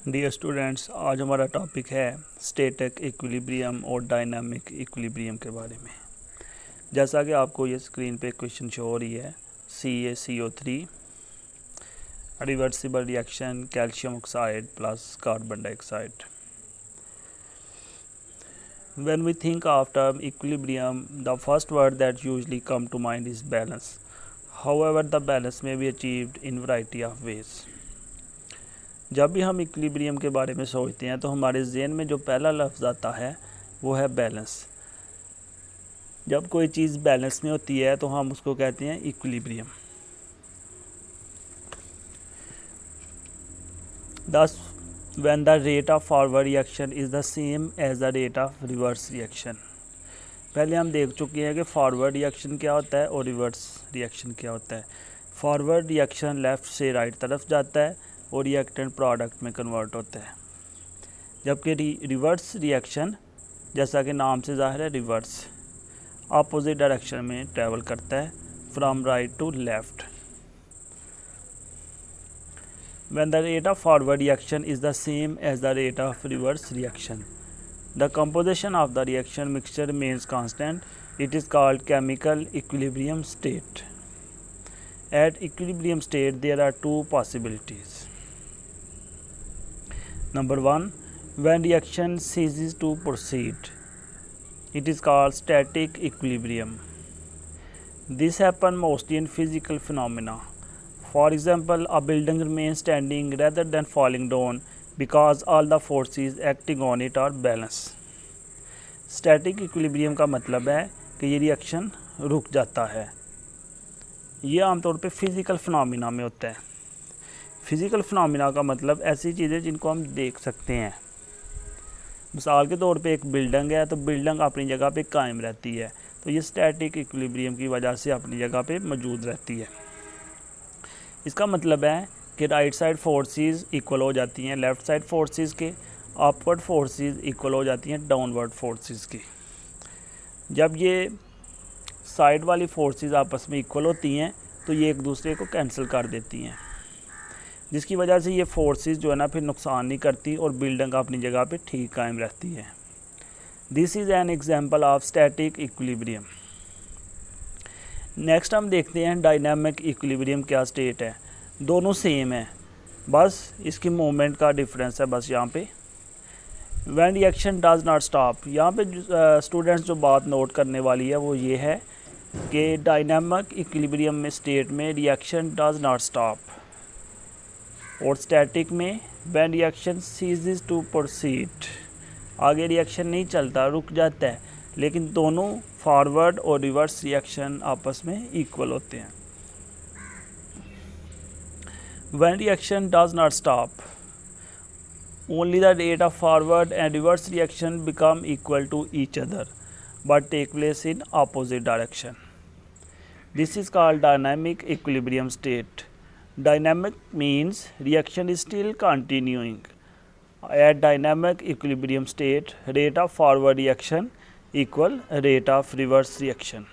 Dear students, आज हमारा topic है स्टैटिक इक्विलिब्रियम और डायनामिक इक्विलिब्रियम के बारे में। जैसा कि आपको ये स्क्रीन पे क्वेश्चन शो हो रही है, CaCO3 reversible reaction calcium oxide plus carbon dioxide. When we think of term equilibrium, the first word that usually come to mind is balance. However, the balance may be achieved in variety of ways. जब भी हम equilibrium के बारे में सोचते हैं तो हमारे ज़हन में जो पहला लफ्ज़ आता है वो है बैलेंस। जब कोई चीज़ बैलेंस में होती है तो हम उसको कहते हैं equilibrium. Thus, when the rate of forward reaction is the same as the rate of reverse reaction. पहले हम देख चुके हैं कि फॉरवर्ड रिएक्शन क्या होता है और रिवर्स रिएक्शन क्या होता है। फॉरवर्ड रिएक्शन लेफ़्ट से राइट तरफ जाता है और रिएक्टेंट प्रोडक्ट में कन्वर्ट होता है, जबकि रिवर्स रिएक्शन जैसा कि नाम से ज़ाहिर है रिवर्स अपोजिट डायरेक्शन में ट्रैवल करता है, from right to left. When the rate of forward reaction is the same as the rate of reverse reaction, the composition of the reaction mixture remains constant. It is called chemical equilibrium state. At equilibrium state, there are two possibilities. Number one, when reaction ceases to proceed, it is called static equilibrium. This happens mostly in physical phenomena. For example, a building remains standing rather than falling down because all the forces acting on it are balanced. Static equilibrium का मतलब है कि ये reaction रुक जाता है। ये आमतौर पे फिज़िकल फिनोमिना में होता है। फिज़िकल फिनोमिना का मतलब ऐसी चीज़ें जिनको हम देख सकते हैं। मिसाल के तौर पे एक बिल्डिंग है तो बिल्डिंग अपनी जगह पे कायम रहती है, तो ये स्टैटिक इक्विलिब्रियम की वजह से अपनी जगह पे मौजूद रहती है। इसका मतलब है कि राइट साइड फोर्सेस इक्वल हो जाती हैं लेफ़्ट साइड फोर्सेस के, अपवर्ड फोर्सेस इक्वल हो जाती हैं डाउनवर्ड फोर्सेस की। जब ये साइड वाली फोर्सेस आपस में इक्वल होती हैं तो ये एक दूसरे को कैंसिल कर देती हैं, जिसकी वजह से ये फोर्सेस जो है ना फिर नुकसान नहीं करती और बिल्डिंग अपनी जगह पे ठीक कायम रहती है। This is an example of static equilibrium. Next हम देखते हैं डायनामिक इक्विलिब्रियम क्या स्टेट है। दोनों सेम है, बस इसकी मूवमेंट का डिफरेंस है बस यहाँ पे। When reaction does not stop, यहाँ पे स्टूडेंट्स जो बात नोट करने वाली है वो ये है कि डायनामिक इक्विलिब्रियम में स्टेट में रिएक्शन डज नॉट स्टॉप, और स्टैटिक में when reaction ceases to proceed, आगे रिएक्शन नहीं चलता, रुक जाता है, लेकिन दोनों फॉरवर्ड और रिवर्स रिएक्शन आपस में इक्वल होते हैं। When reaction does not stop, only the rate of forward and reverse reaction become equal to each other but take place in opposite direction. This is called dynamic equilibrium state. Dynamic means reaction is still continuing. At dynamic equilibrium state, rate of forward reaction equal rate of reverse reaction.